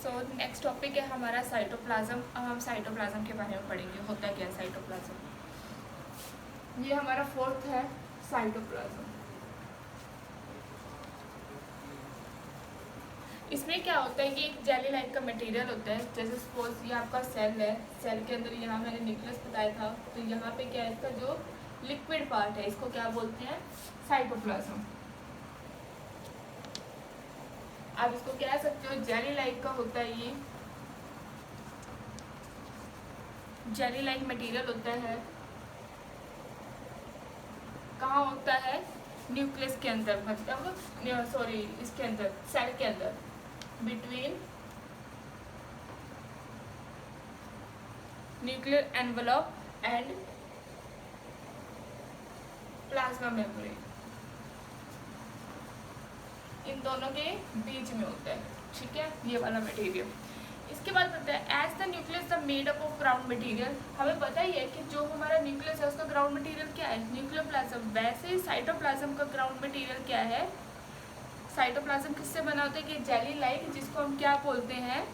So next topic है हमारा cytoplasm. अब हम साइटोप्लाज्म के बारे में पढ़ेंगे, होता क्या है साइटोप्लाज्म। ये हमारा फोर्थ है साइटोप्लाज्म। इसमें क्या होता है कि एक जेली लाइक का मटेरियल होता है। जैसे सपोज ये आपका सेल है, सेल के अंदर यहाँ मैंने न्यूक्लियस बताया था, तो यहाँ पे क्या है इसका जो लिक्विड पार्ट है इसको क्या बोलते हैं, साइटोप्लाज्म। आप इसको कह सकते हो जेली लाइक का होता है, ये जेली लाइक मटेरियल होता है। कहाँ होता है, न्यूक्लियस के अंदर, मतलब सॉरी इसके अंदर, सेल के अंदर, between nuclear envelope and plasma membrane, इन दोनों के बीच में होता है। ठीक है, ये वाला मटेरियल। इसके बाद पता है as the nucleus the made up of ground material. हमें पता ही है कि जो हमारा न्यूक्लियस है उसका ग्राउंड मटेरियल क्या है, न्यूक्लियोप्लाज्म। वैसे ही साइटोप्लाज्म का ग्राउंड मटेरियल क्या है, साइटोप्लाज्म किससे बना होता है कि जेली लाइक, जिसको हम क्या बोलते हैं,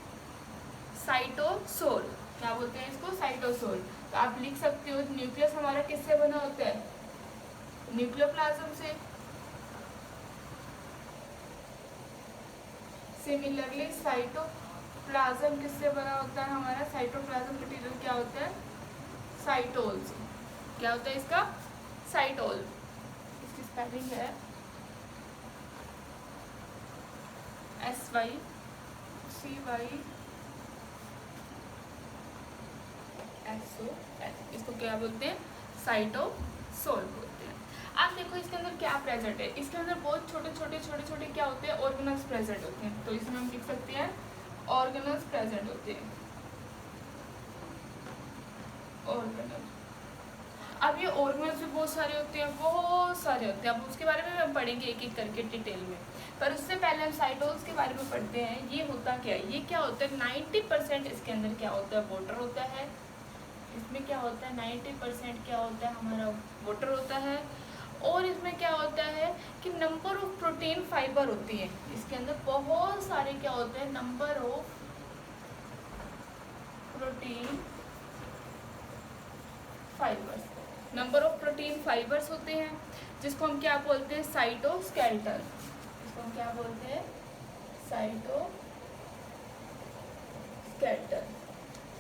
साइटोसोल। क्या बोलते हैं इसको, साइटोसोल। तो आप लिख सकते हो न्यूक्लियस हमारा किससे बना होता है, न्यूक्लियोप्लाज्म से। सिमिलरली साइटोप्लाज्म किससे बना होता है हमारा, साइटोप्लाज्म मटेरियल क्या होता है, साइटोल से। क्या होता है इसका, साइटोल। इसकी स्पेलिंग है SYCYSOL। इसको क्या बोलते हैं, साइटोसोल बोलते हैं। आप देखो इसके अंदर क्या प्रेजेंट है, इसके अंदर बहुत छोटे छोटे क्या होते हैं, ऑर्गेनल्स प्रेजेंट होते हैं। तो इसमें हम लिख सकते हैं ऑर्गेनल्स प्रेजेंट होते हैं, ऑर्गेनल। अब ये ऑर्गेनल्स भी बहुत सारे होते हैं, बहुत सारे होते हैं। अब उसके बारे में हम पढ़ेंगे एक एक करके डिटेल में, पर उससे पहले हम साइटोल्स के बारे में पढ़ते हैं। ये होता क्या है, ये क्या होता है, 90% इसके अंदर क्या होता है, वाटर होता है। इसमें क्या होता है, 90% क्या होता है हमारा, वाटर होता है। और इसमें क्या होता है कि नंबर ऑफ प्रोटीन फाइबर होती है इसके अंदर, बहुत सारे क्या होते हैं, number of protein fibres, number of protein fibres होते हैं, जिसको हम क्या बोलते हैं, साइटोस्केलेटन। इसको हम क्या बोलते हैं, साइटोस्केलेटन।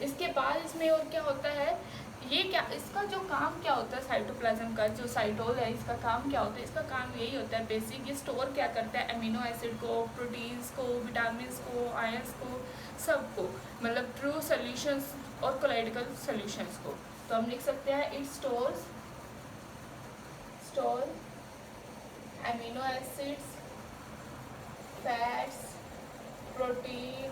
इसके बाद इसमें और क्या होता है, ये क्या, इसका जो काम क्या होता है, साइटोप्लाज्म का जो साइटोल है इसका काम क्या होता है, इसका काम यही होता है बेसिक, ये स्टोर क्या करता है, अमीनो एसिड को, प्रोटीन्स को, विटामिन्स को, आयंस को, सबको, मतलब ट्रू सॉल्यूशंस और कोलाइडिकल सॉल्यूशंस को। तो हम लिख सकते हैं it store amino acids, fats, protein.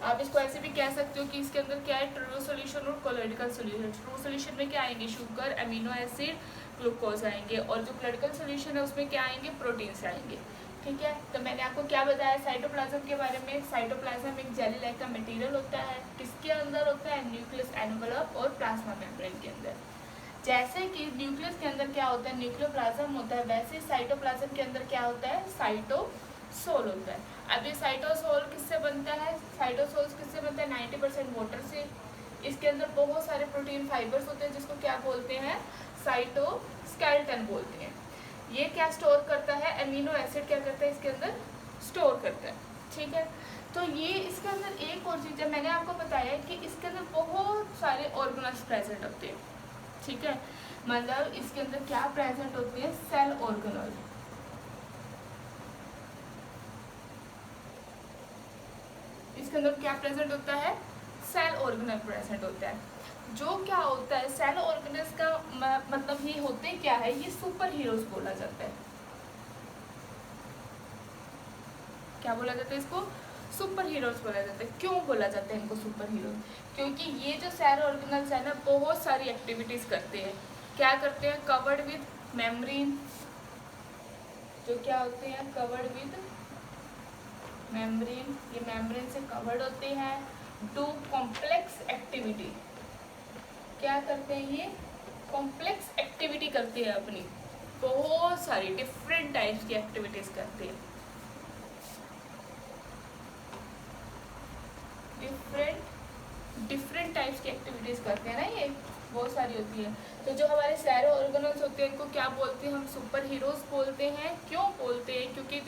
आप इसको ऐसे भी कह सकते हो कि इसके अंदर क्या है, ट्रू सॉल्यूशन और कोलाइडिकल सॉल्यूशन। ट्रू सॉल्यूशन में क्या आएंगे, शुगर, अमीनो एसिड, ग्लूकोज आएंगे, और जो कोलाइडिकल सॉल्यूशन है उसमें क्या आएंगे, प्रोटीन्स आएंगे। ठीक है, तो मैंने आपको क्या बताया साइटोप्लाज्म के बारे में। साइटोप्लाज्म एक जेली लाइक का मटेरियल होता है, किसके अंदर होता है, न्यूक्लियस एनवेलप और प्लाज्मा मेम्ब्रेन के अंदर। जैसे कि न्यूक्लियस के अंदर क्या होता है, न्यूक्लियोप्लाज्म होता है, वैसे साइटोप्लाज्म के अंदर क्या होता है, साइटोसोल होता है। अब ये साइटोसोल किससे बनता है, साइटोसोल किससे बनता है, 90% वाटर से। इसके अंदर बहुत सारे प्रोटीन फाइबर्स होते हैं, जिसको क्या बोलते हैं, साइटोस्केलेटन बोलते हैं। ये क्या स्टोर करता है, अमीनो एसिड क्या करता है इसके अंदर, स्टोर करता है। ठीक है, तो ये इसके अंदर एक और चीज़ है, मैंने आपको बताया कि इसके अंदर बहुत सारे ऑर्गेनल्स प्रेजेंट होते हैं। ठीक है, मतलब इसके अंदर क्या प्रेजेंट होती है, सेल ऑर्गेनल। इसके अंदर क्या प्रेजेंट होता है, सेल ऑर्गेनल प्रेजेंट होता है। जो क्या होता है, सेल ऑर्गेनल्स का मतलब ये होते क्या है, ये सुपर हीरोज बोला जाता है। क्या बोला जाता है इसको, सुपर हीरोज बोला जाता है। क्यों बोला जाता है इनको सुपर हीरोज, क्योंकि ये जो सेल ऑर्गेनल्स है ना, बहुत सारी एक्टिविटीज करते हैं। क्या करते हैं, कवर्ड विद मेम्ब्रेन, जो क्या होते हैं, कवर्ड विद मेम्ब्रेन, ये मेम्ब्रेन से कवर्ड होते हैं। डू कॉम्प्लेक्स एक्टिविटी, क्या करते हैं ये, कॉम्प्लेक्स एक्टिविटी करते हैं अपनी, बहुत सारी डिफरेंट टाइप्स की एक्टिविटीज करते हैं। डिफरेंट टाइप्स की एक्टिविटीज़ करते हैं ना, ये बहुत सारी होती है। तो जो हमारे सारे ऑर्गेनल्स होते हैं इनको क्या बोलते हैं हम? सुपर हीरोज बोलते हैं। क्यों बोलते हैं? क्योंकि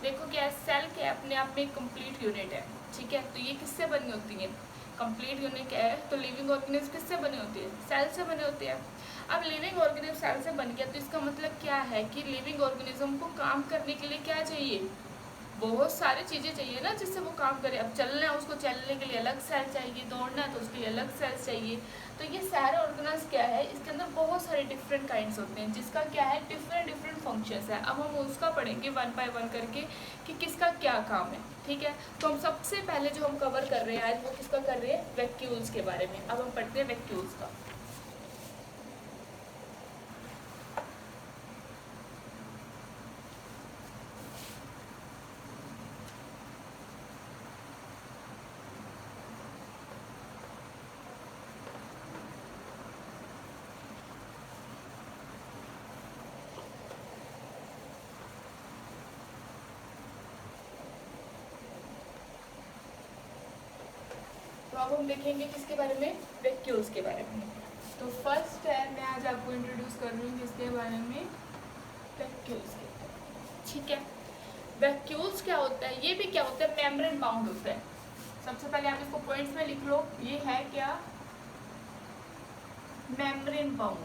देखो क्या है, सेल क्या अपने आप में एक कंप्लीट यूनिट है, ठीक है। तो ये किससे बनी होती है? कंप्लीट यूनिट है। तो लिविंग ऑर्गेनिज्म किससे बनी होती है? सेल से बनी होती है। अब लिविंग ऑर्गेनिज्म सेल से बन गया तो इसका मतलब क्या है कि लिविंग ऑर्गेनिज्म को काम करने के लिए क्या चाहिए? बहुत सारी चीज़ें चाहिए ना जिससे वो काम करे। अब चलना है, उसको चलने के लिए अलग सेल चाहिए, दौड़ना है तो उसके लिए अलग सेल्स चाहिए। तो ये सारे ऑर्गेनल्स क्या है, इसके अंदर बहुत सारे डिफरेंट काइंड्स होते हैं जिसका क्या है, डिफरेंट फंक्शंस है। अब हम उसका पढ़ेंगे वन बाय वन करके कि किसका क्या काम है, ठीक है। तो हम सबसे पहले जो हम कवर कर रहे हैं आज वो किसका कर रहे हैं? वैक्यूल्स के बारे में। अब हम पढ़ते हैं वैक्यूल्स का। तो अब हम देखेंगे किसके बारे में? वैक्यूल्स के बारे में। तो फर्स्ट है, मैं आज आपको इंट्रोड्यूस कर रही हूँ किसके बारे में? वैक्यूल्स के बारे में, ठीक है। वैक्यूल्स क्या होता है? ये भी क्या होता है? मेम्ब्रेन बाउंड होता है। सबसे पहले आप इसको पॉइंट्स में लिख लो, ये है क्या? Membrane bound,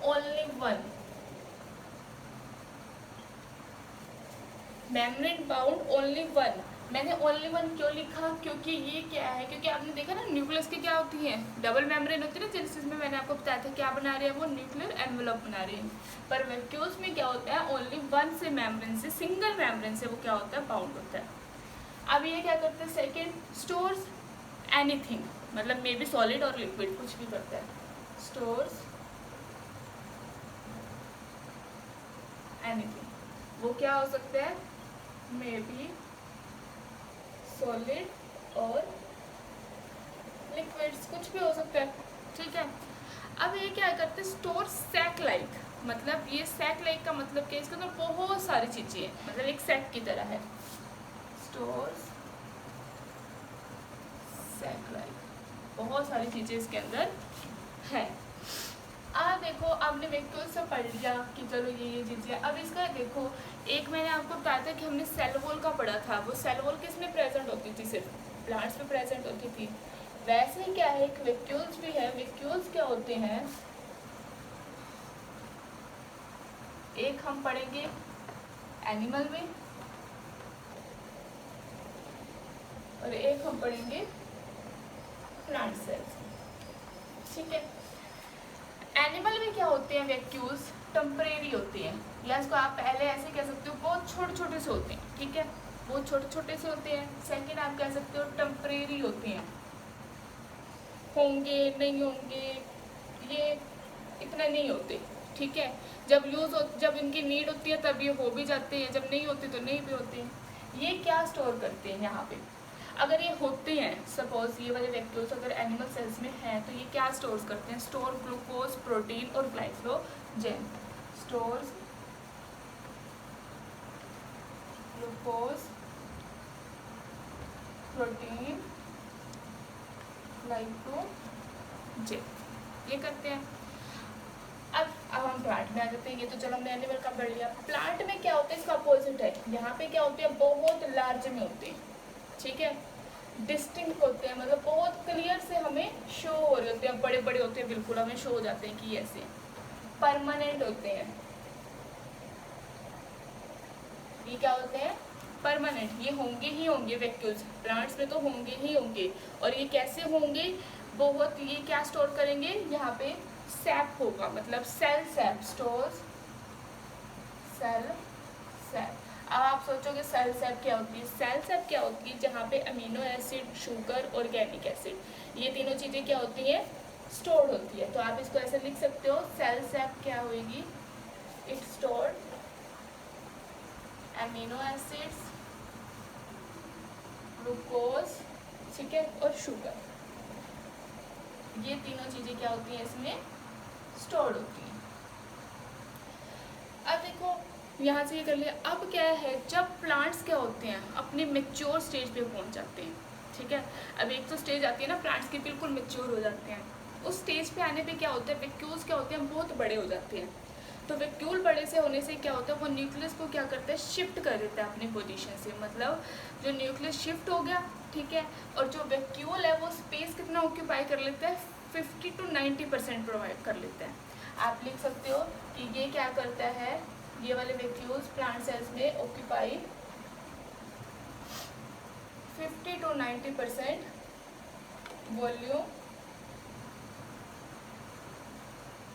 only one. Membrane bound only one. मैंने ओनली वन क्यों लिखा? क्योंकि ये क्या है, क्योंकि आपने देखा ना न्यूक्लियस की क्या होती है? डबल मेम्ब्रेन होती है ना, जिसमें मैंने आपको बताया था क्या बना रहे हैं वो? न्यूक्लियर एनवेलप बना रहे हैं। पर वैक्यूल्स में क्या होता है? ओनली वन से मेम्ब्रेन से, सिंगल मेम्ब्रेन से वो क्या होता है? बाउंड होता है। अब ये क्या करते हैं? सेकेंड, स्टोर्स एनीथिंग, मतलब मे बी सॉलिड और लिक्विड, कुछ भी करता है। स्टोर्स एनीथिंग, वो क्या हो सकता है? मे बी सॉलिड और लिक्विड्स, कुछ भी हो सकता है, ठीक है। अब ये क्या करते हैं? स्टोर सैक लाइक, मतलब ये सैक लाइक का मतलब क्या है? इसके अंदर बहुत सारी चीजें हैं, मतलब एक सैक की तरह है। स्टोर सैक लाइक, बहुत सारी चीजें इसके अंदर है। देखो आपने वैक्यूल से पढ़ लिया कि चलो ये चीजें। अब इसका देखो, एक मैंने आपको बताया था कि हमने सेल वॉल का पढ़ा था। वो सेल वॉल किस में प्रेजेंट होती थी? सिर्फ प्लांट्स में प्रेजेंट होती थी। वैसे ही क्या है, एक वैक्यूल्स भी है। वैक्यूल्स क्या होते हैं? एक हम पढ़ेंगे एनिमल में और एक हम पढ़ेंगे प्लांट सेल्स, ठीक है। एनिमल में क्या होते हैं वैक्यूल्स? टेम्परेरी होते हैं, या इसको आप पहले ऐसे कह सकते हो, बहुत छोटे छोटे से होते हैं, ठीक है। बहुत छोटे छोटे से होते हैं। सेकंड आप कह सकते हो टेम्परेरी होते हैं, होंगे नहीं होंगे ये इतना नहीं होते, ठीक है। जब इनकी नीड होती है तब ये हो भी जाते हैं, जब नहीं होती तो नहीं भी होते हैं। ये क्या स्टोर करते हैं यहाँ पे? अगर ये होते हैं, सपोज ये वाले वैक्यूल्स अगर एनिमल सेल्स में हैं तो ये क्या स्टोर करते हैं? स्टोर ग्लूकोज, प्रोटीन और glycogen. Stores glucose, protein, glycogen, ये करते हैं। अब हम प्लांट में आ जाते हैं। ये तो चलो हमने एनिमल का पढ़ लिया। प्लांट में क्या होता है? इसका अपोजिट है। यहाँ पे क्या होते हैं? बहुत लार्ज में होते हैं, ठीक है। डिस्टिंक्ट होते हैं, मतलब बहुत क्लियर से हमें शो हो रहे होते हैं, बड़े बड़े होते हैं, बिल्कुल हमें शो हो जाते हैं कि ऐसे। परमानेंट होते हैं। ये क्या होते हैं? परमानेंट। ये होंगे ही होंगे वैक्यूल्स, प्लांट्स में तो होंगे ही होंगे। और ये कैसे होंगे? बहुत, ये क्या स्टोर करेंगे? यहाँ पे सैप होगा, मतलब cell sap. Stores cell sap. अब आप सोचोगे सेल सैप क्या होती है? सेल सैप क्या होती है? जहाँ पे amino acid, sugar, organic acid, ये तीनों चीज़ें क्या होती हैं? स्टोर्ड होती है। तो आप इसको ऐसे लिख सकते हो, सेल सैप क्या होगी? It stored amino acids, glucose, ठीक है, और शुगर। ये तीनों चीज़ें क्या होती हैं? इसमें स्टोर्ड होती हैं। अब देखो यहाँ से ये कर लिया। अब क्या है, जब प्लांट्स क्या होते हैं? अपने मेच्योर स्टेज पे पहुँच जाते हैं, ठीक है। अब एक तो स्टेज आती है ना प्लांट्स की बिल्कुल मेच्योर हो जाते हैं, उस स्टेज पे आने पे क्या होता है, वैक्यूल्स क्या होते हैं, बहुत बड़े हो जाते हैं। तो वैक्यूल बड़े से होने से क्या होता है, वो न्यूक्लियस को क्या करता है, शिफ्ट कर देता है अपनी पोजीशन से, मतलब जो न्यूक्लियस शिफ्ट हो गया, ठीक है। और जो वैक्यूल है वो स्पेस कितना ऑक्यूपाई कर लेता है, 50 to 90% प्रोवाइड कर लेता है। आप लिख सकते हो कि ये क्या करता है, ये वाले वैक्यूल्स प्लांट सेल्स में occupy 50 to 90% volume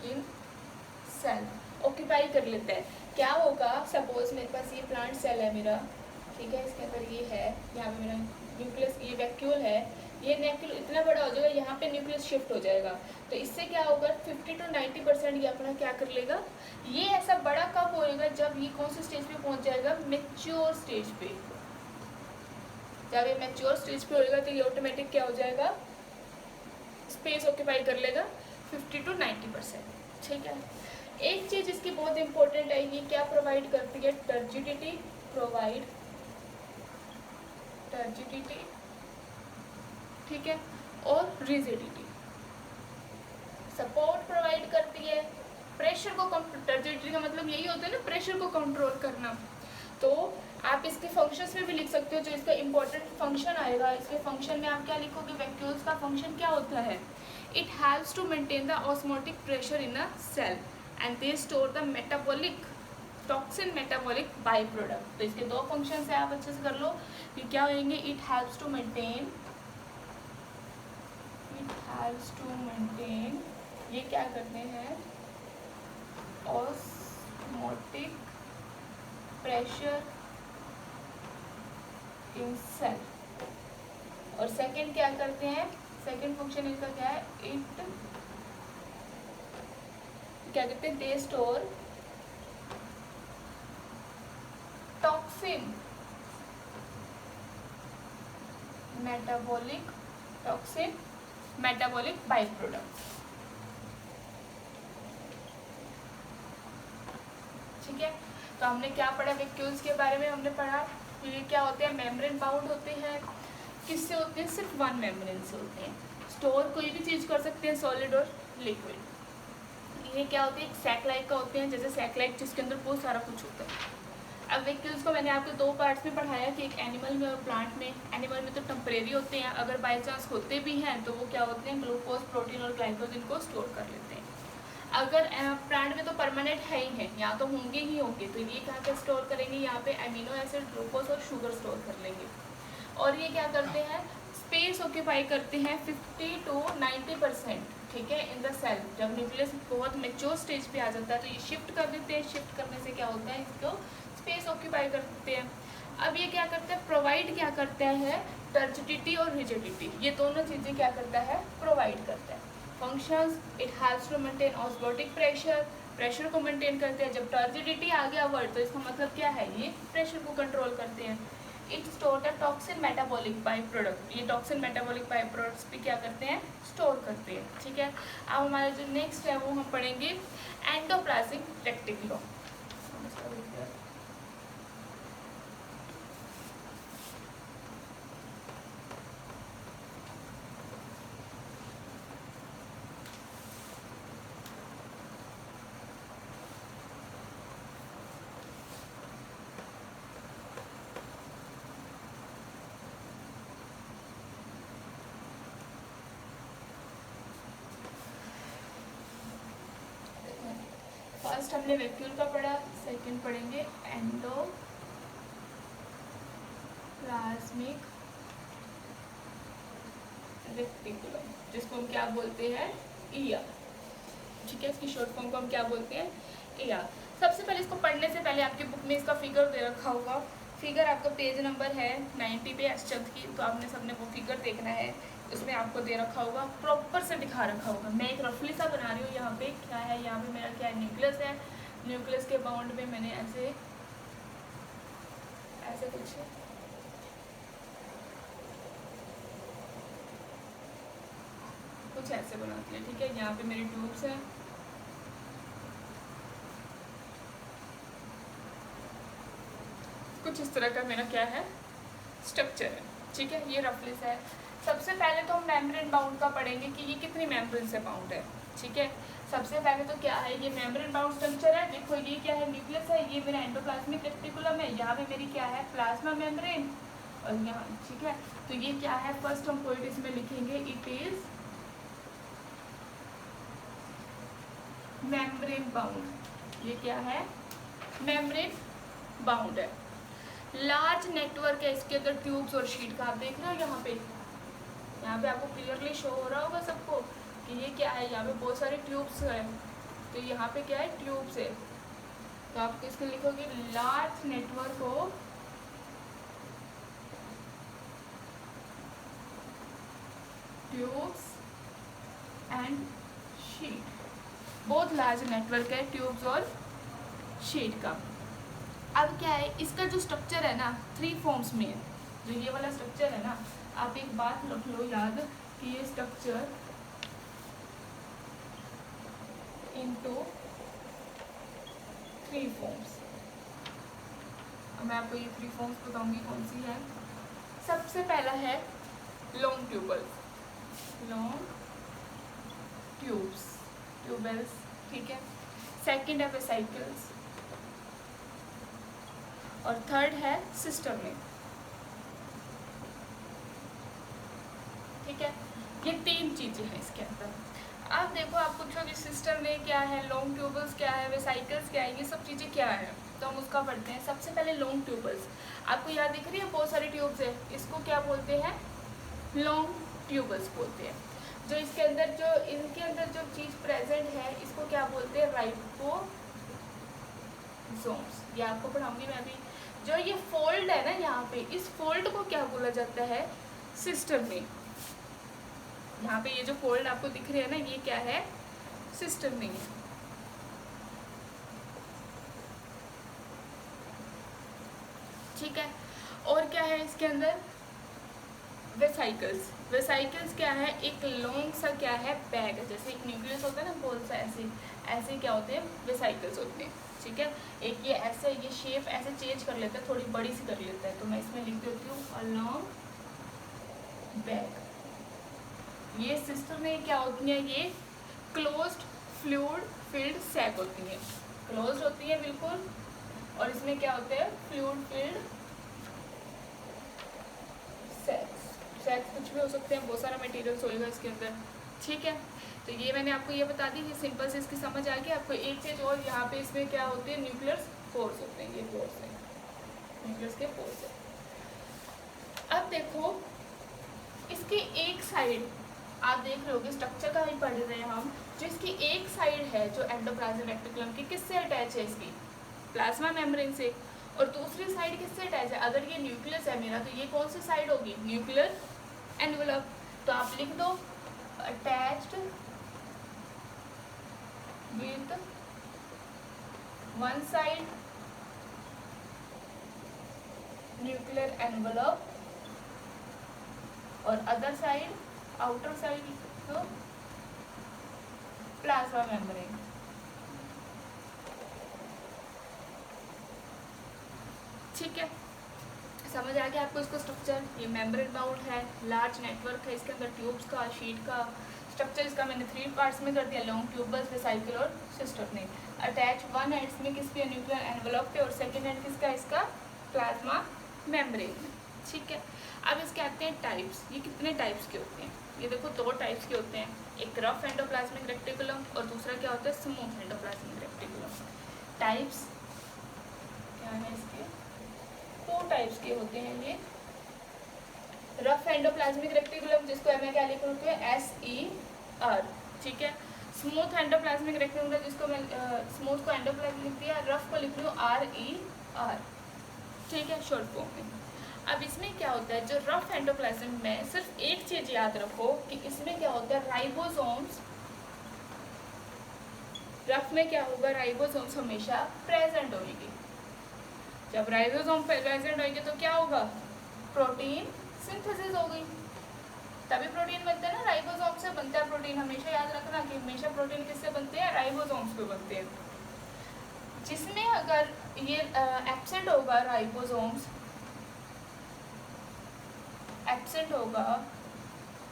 in cell occupy कर लेता है। क्या होगा, सपोज मेरे पास ये प्लांट सेल है मेरा, ठीक है, इसके अंदर ये है, यहाँ पे मेरा न्यूक्लियस, ये वैक्यूल है, ये न्यूक्लियस इतना बड़ा हो जाएगा, यहाँ पे न्यूक्लियस शिफ्ट हो जाएगा, तो इससे क्या होगा 50 to 90% ये अपना क्या कर लेगा। ये ऐसा बड़ा कब होएगा, जब ये कौन सी स्टेज पे पहुंच जाएगा, मेच्योर स्टेज पे। जब ये मेच्योर स्टेज पे होएगा तो ये ऑटोमेटिक क्या हो जाएगा, स्पेस ऑक्यूपाई कर लेगा 50 to 90%, ठीक है। एक चीज इसकी बहुत इंपॉर्टेंट है, ये क्या प्रोवाइड करती है, टर्जिडिटी प्रोवाइड, टर्जिडिटी, ठीक है, और रिजिडिटी सपोर्ट प्रोवाइड करती है। प्रेशर को टर्जिडिटी का मतलब यही होता है ना, प्रेशर को कंट्रोल करना। तो आप इसके फंक्शंस में भी लिख सकते हो, जो इसका इंपॉर्टेंट फंक्शन आएगा, इसके फंक्शन में आप क्या लिखोगे, वैक्यूल्स का फंक्शन क्या होता है, it helps to maintain the osmotic pressure in a cell and they store the metabolic toxin metabolic by product. तो इसके दो फंक्शन है, आप अच्छे से कर लो कि क्या होंगे, it helps to maintain, it helps to maintain, ये क्या करते हैं, ऑस्मोटिक प्रेशर इन सेल। और सेकंड क्या करते हैं, सेकंड फंक्शन इसका क्या है, इट क्या कहते हैं, they store toxin metabolic, toxin metabolic by product, ठीक है। तो हमने क्या पढ़ा, वैक्यूल्स के बारे में हमने पढ़ा, ये क्या होते हैं, मेम्ब्रेन बाउंड होते हैं, किससे होते हैं, सिर्फ वन मेम्ब्रेन से होते हैं, स्टोर कोई भी चीज़ कर सकते हैं, सॉलिड और लिक्विड। ये क्या होते हैं, एक सैक लाइक का होते हैं, जैसे सैक लाइक जिसके अंदर बहुत सारा कुछ होता है। अब वैक्यूल्स को मैंने आपको दो पार्ट्स में पढ़ाया कि एक एनिमल में और प्लांट में। एनिमल में तो टेम्परेरी होते हैं, अगर बाई चांस होते भी हैं तो वो क्या होते हैं, ग्लूकोज, प्रोटीन और ग्लाइकोजन को स्टोर कर लेते हैं। अगर प्लांट में तो परमानेंट है ही है, यहाँ तो होंगे ही होंगे, तो ये कहाँ पे स्टोर करेंगे, यहाँ पे अमीनो एसिड, ग्लूकोज और शुगर स्टोर कर लेंगे। और ये क्या करते हैं, स्पेस ऑक्यूपाई करते हैं 50 to 90%, ठीक है, इन द सेल। जब न्यूक्लियस बहुत मेच्योर स्टेज पे आ जाता है तो ये शिफ्ट कर देते हैं, शिफ्ट करने से क्या होता है, इसको स्पेस ऑक्यूपाई करते हैं। अब ये क्या करते हैं, प्रोवाइड क्या करता है, टर्जिडिटी और रिजिडिटी, ये दोनों चीज़ें क्या करता है, प्रोवाइड करता है। Functions, it helps to maintain osmotic pressure, pressure को मेंटेन करते हैं। जब टर्जिडिटी आ गया वर्ड तो इसका मतलब क्या है, ये प्रेशर को कंट्रोल करते हैं। It store the toxin metabolic by product, ये टॉक्सिन मेटाबॉलिक बाई प्रोडक्ट्स भी क्या करते हैं, स्टोर करते हैं, ठीक है। अब हमारा जो नेक्स्ट है वो हम पढ़ेंगे एंडोप्लाज्मिक रेटिकुलम। फर्स्ट हमने वैक्यूल का पढ़ा, सेकंड पढ़ेंगे एंडोप्लाज्मिक रेटिकुलम, जिसको हम क्या बोलते हैं, ईआर, ठीक है। इसकी शॉर्ट फॉर्म को हम क्या बोलते हैं, ईआर। सबसे पहले इसको पढ़ने से पहले आपकी बुक में इसका फिगर दे रखा होगा, फिगर आपका पेज नंबर है 90 पे एसचंद की, तो आपने सबने वो फिगर देखना है, उसमें आपको दे रखा होगा, प्रॉपर से दिखा रखा होगा। मैं एक रफली सा बना रही हूँ, यहाँ पे क्या है, यहाँ पे मेरा क्या है, न्यूक्लियस है, न्यूक्लियस के बाउंड में मैंने ऐसे ऐसे कुछ ऐसे बनाती है, ठीक है। यहाँ पे मेरी ट्यूब्स हैं, कुछ इस तरह का मेरा क्या है, स्ट्रक्चर है, ठीक है, ये रफली सा है। सबसे पहले तो हम मेम्ब्रेन बाउंड का पढ़ेंगे कि ये कितनी मेम्ब्रेन से बाउंड है। ठीक है, सबसे पहले तो क्या है, ये मेम्ब्रेन बाउंड स्ट्रक्चर है। देखो ये क्या है, न्यूक्लियस है, ये मेरा एंडोप्लाज्मिक रेटिकुलम है, यहाँ पे मेरी क्या है, प्लाज्मा मेम्ब्रेन, और यहाँ, ठीक है। तो ये क्या है, फर्स्ट हम पॉइंट इसमें लिखेंगे, इट इज मेम्ब्रेन बाउंड। ये क्या है, मेम्ब्रेन बाउंड है। लार्ज नेटवर्क है इसके अंदर ट्यूब्स और शीट का। आप देख रहे हो यहाँ पे आपको क्लियरली शो हो रहा होगा सबको कि ये क्या है, यहाँ पे बहुत सारे ट्यूब्स हैं। तो यहाँ पे क्या है, ट्यूब्स है। तो आप इसको लिखोगे large network of tubes and sheet. बहुत लार्ज नेटवर्क है ट्यूब्स और शीट का। अब क्या है, इसका जो स्ट्रक्चर है ना, 3 फॉर्म्स में है। जो ये वाला स्ट्रक्चर है ना, आप एक बात रख लो याद कि ये स्ट्रक्चर इनटू 3 फॉर्म्स। अब मैं आपको ये 3 फॉर्म्स बताऊंगी कौन सी है। सबसे पहला है लॉन्ग ट्यूबल्स, लॉन्ग ट्यूबल्स, ठीक है। सेकंड है वेसिकल्स, और थर्ड है सिस्टर्नी, ठीक है। ये 3 चीजें हैं इसके अंदर। अब देखो, आप पूछोगे सिस्टर्नी क्या है, लॉन्ग ट्यूबल्स क्या है, वेसिकल्स क्या है, ये सब चीजें क्या है, तो हम उसका पढ़ते हैं। सबसे पहले लॉन्ग ट्यूबल्स, आपको याद दिख रही है, बहुत सारी ट्यूब्स है, इसको क्या बोलते हैं, लॉन्ग ट्यूबल्स बोलते हैं। जो इसके अंदर जो इनके अंदर जो चीज प्रेजेंट है, इसको क्या बोलते हैं, राइबोसोम्स। ये आपको पढ़ाऊंगी मैं अभी। जो ये फोल्ड है ना यहाँ पे, इस फोल्ड को क्या बोला जाता है, सिस्टर्नी। यहाँ पे ये जो फोल्ड आपको दिख रहे हैं ना, ये क्या है, सिस्टर्नी है, ठीक है। और क्या है इसके अंदर, वेसिकल्स। वेसिकल्स क्या है, एक लॉन्ग सा क्या है, बैग है, जैसे एक न्यूक्लियस होता है ना गोल सा, ऐसे ऐसे क्या होते हैं, वेसिकल्स होते हैं, ठीक है। एक ये ऐसे, ये शेप ऐसे चेंज कर लेता है, थोड़ी बड़ी सी कर लेता है, तो मैं इसमें लिख देती हूँ अ लॉन्ग बैग। ये सिस्टम में क्या होती है, ये क्लोज्ड फ्लूइड फिल्ड सैक होती है, क्लोज्ड होती है बिल्कुल, और इसमें क्या होते हैं, फ्लूइड फिल्ड सैक्स कुछ भी हो सकते हैं, बहुत सारा मटेरियल्स होगा इसके अंदर, ठीक है। तो ये मैंने आपको ये बता दी, ये सिंपल से इसकी समझ आ गई। आपको एक चीज़ और, यहाँ पे इसमें क्या होती है, न्यूक्लियर पोर्स होते हैं, ये पोर्स है, न्यूक्लियस के पोर्स है। अब देखो, इसकी एक साइड आप देख रहे होगे, स्ट्रक्चर का ही पढ़ रहे हैं हम, जो इसकी एक साइड है जो एंडोप्लाज्मिक रेटिकुलम की, किससे अटैच है, इसकी प्लाज्मा मेम्ब्रेन से, और दूसरी साइड किससे अटैच है, अगर ये न्यूक्लियस है मेरा, तो ये कौन सी साइड होगी, न्यूक्लियर एनवेलप। तो आप लिख दो attached with one side nuclear envelope और अदर साइड, आउटर साइड तो प्लाज्मा मेम्ब्रेन, ठीक है। समझ आ गया आपको इसको स्ट्रक्चर। ये मेम्ब्रेन बाउंड है, लार्ज नेटवर्क है, इसके अंदर ट्यूब्स का, शीट का स्ट्रक्चर इसका मैंने 3 पार्ट्स में कर दिया, लॉन्ग ट्यूबल्स, वेसिकल और सिस्टर्नी। अटैच वन एंड्स में किसके, न्यूक्लियर एनवेलप पे, और सेकंड एंड किसका, इसका प्लाज्मा मेम्ब्रेन, ठीक है। अब इसके आते हैं टाइप्स। ये कितने टाइप्स के होते हैं, ये देखो 2 टाइप्स के होते हैं, एक रफ एंडोप्लाज्मिक रेटिकुलम और दूसरा क्या होता है, स्मूथ एंडोप्लाज्मिक रेटिकुलम। टाइप्स क्या है इसके, 2 टाइप्स के होते हैं ये। रफ एंडोप्लाज्मिक रेटिकुलम, जिसको मैं क्या लिख रही हूँ, SER, ठीक है। स्मूथ एंडोप्लाज्मिक रेटिकुलम, जिसको मैं स्मूथ को एंडोप्लाज्मिक लिख दिया, रफ को लिख रही हूँ RER, ठीक है, शॉर्ट फॉर्म में। अब इसमें क्या होता है, जो रफ एंडोप्लाज्म में, सिर्फ एक चीज याद रखो कि इसमें क्या होता है, राइबोसोम्स। रफ में क्या होगा, राइबोसोम्स हमेशा प्रेजेंट होगी। जब राइबोसोम प्रेजेंट होगी तो क्या होगा, प्रोटीन सिंथेसिस होगी, तभी प्रोटीन बनते हैं ना, राइबोसोम से बनता है प्रोटीन। हमेशा याद रखना कि हमेशा प्रोटीन किससे बनते हैं, राइबोसोम्स पे बनते हैं। जिसमें अगर ये एब्सेंट होगा राइबोसोम्स, एब्सेंट होगा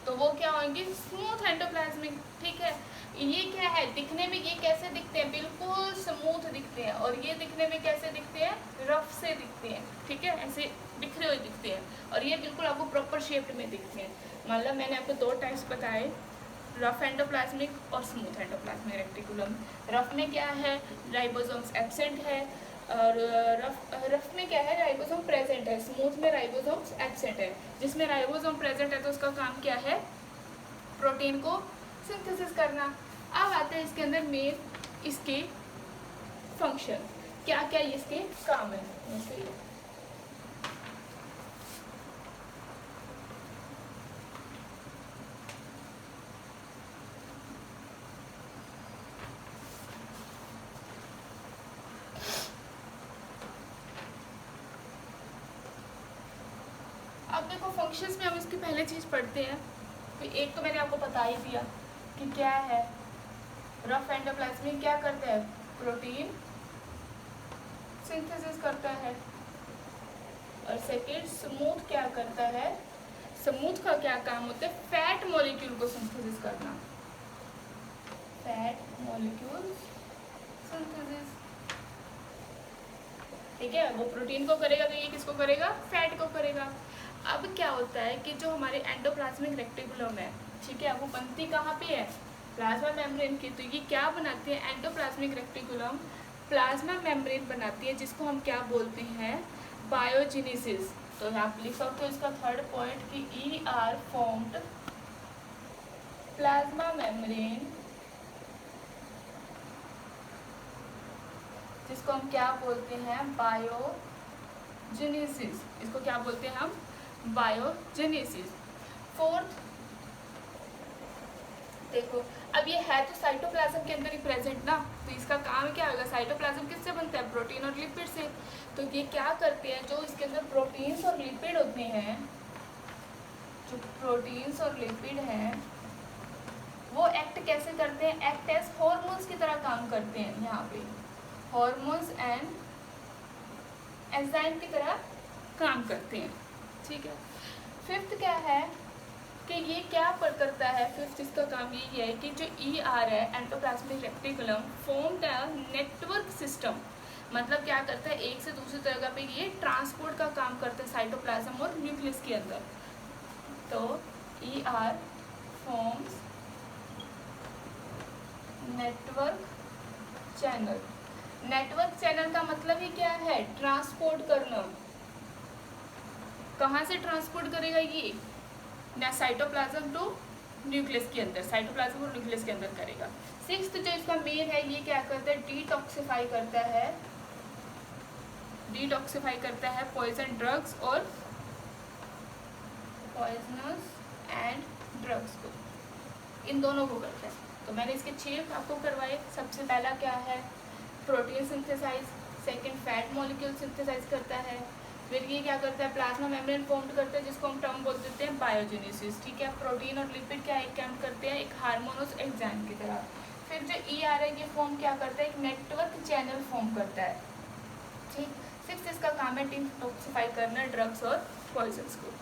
तो वो क्या होंगे, स्मूथ एंडोप्लाज्मिक। ठीक है, ये क्या है, दिखने में ये कैसे दिखते हैं, बिल्कुल स्मूथ दिखते हैं, और ये दिखने में कैसे दिखते हैं, रफ से दिखते हैं। ठीक है, ऐसे बिखरे हुए दिखते हैं, और ये बिल्कुल आपको प्रॉपर शेप में दिखते हैं। मतलब मैंने आपको 2 टाइप्स बताए, रफ एंडोप्लाज्मिक और स्मूथ एंडोप्लाज्मिक रेक्टिकुलम। रफ में क्या है, राइबोसोम्स एब्सेंट है, और रफ में क्या है, राइबोसोम प्रेजेंट है। स्मूथ में राइबोसोम्स एब्सेंट है। जिसमें राइबोसोम प्रेजेंट है तो उसका काम क्या है, प्रोटीन को सिंथेसिस करना। अब आते हैं इसके अंदर मेन इसके फंक्शन, क्या क्या इसके काम है। अब देखो फंक्शंस में हम इसकी पहले चीज़ पढ़ते हैं। तो एक तो मैंने आपको बता ही दिया कि क्या है, रफ एंडोप्लाज्मिक क्या करता है, प्रोटीन सिंथेसिस करता है। और सेकेंड स्मूथ क्या करता है, स्मूथ का क्या काम होता है, फैट मॉलिक्यूल को सिंथेसिस करना, फैट मॉलिक्यूल सिंथेसिस। ठीक है, वो प्रोटीन को करेगा तो ये किसको करेगा, फैट को करेगा। अब क्या होता है कि जो हमारे एंडोप्लाज्मिक रेक्टिकुलम है, ठीक है, वो बनती कहाँ पे है, प्लाज्मा मेम्ब्रेन की। तो ये क्या बनाती है, एंडोप्लाज्मिक रेक्टिकुलम प्लाज्मा मेम्ब्रेन बनाती है, जिसको हम क्या बोलते हैं, बायोजेनेसिस। तो आप लिख सकते हो इसका थर्ड पॉइंट कि ER फॉर्म्ड प्लाज्मा मेम्ब्रेन, जिसको हम क्या बोलते हैं, बायोजेनेसिस। इसको क्या बोलते हैं हम, बायोजेनेसिस। फोर्थ देखो, अब ये है तो साइटोप्लाज्म के अंदर ही प्रेजेंट ना, तो इसका काम क्या होगा, साइटोप्लाज्म किससे बनता है, प्रोटीन और लिपिड से। तो ये क्या करते हैं, जो इसके अंदर प्रोटीन्स और लिपिड होते हैं, जो प्रोटीन्स और लिपिड हैं, वो एक्ट कैसे करते हैं, एक्ट एज हॉर्मोन्स की तरह काम करते हैं। यहाँ पे हॉर्मोन्स एंड एंजाइम की तरह काम करते हैं। ठीक है, फिफ्थ क्या है कि ये क्या पर करता है, फिफ्थ इसका काम यही है कि जो ER है, endoplasmic reticulum, formed a network system. मतलब क्या करता है, एक से दूसरी जगह पे ये ट्रांसपोर्ट का काम करता है साइटोप्लाज्म और न्यूक्लियस के अंदर। तो ER forms network channel. Network channel का मतलब ही क्या है, ट्रांसपोर्ट करना। कहाँ से ट्रांसपोर्ट करेगा ये, ना साइटोप्लाज्म टू न्यूक्लियस के अंदर, साइटोप्लाज्म और न्यूक्लियस के अंदर करेगा। सिक्स्थ जो इसका मेन है, ये क्या करता है, डिटॉक्सिफाई करता है, डिटॉक्सिफाई करता है पॉइजन ड्रग्स और पॉइजनस एंड ड्रग्स को, इन दोनों को करता है। तो मैंने इसके 6 आपको करवाए। सबसे पहला क्या है, protein synthesize, second fat molecule synthesize करता है, फिर ये क्या करता है, प्लाज्मा मेम्ब्रेन फॉर्म करता है, जिसको हम टर्म बोल देते हैं बायोजेनेसिस। ठीक है, प्रोटीन और लिपिड क्या एक काम करते हैं, एक हार्मोनस एंजाइम की तरह। फिर जो ER है, ये फॉर्म क्या करता है, एक नेटवर्क चैनल फॉर्म करता है। ठीक, सिक्स इसका काम है डिटॉक्सिफाई करना ड्रग्स और पॉइजन्स को।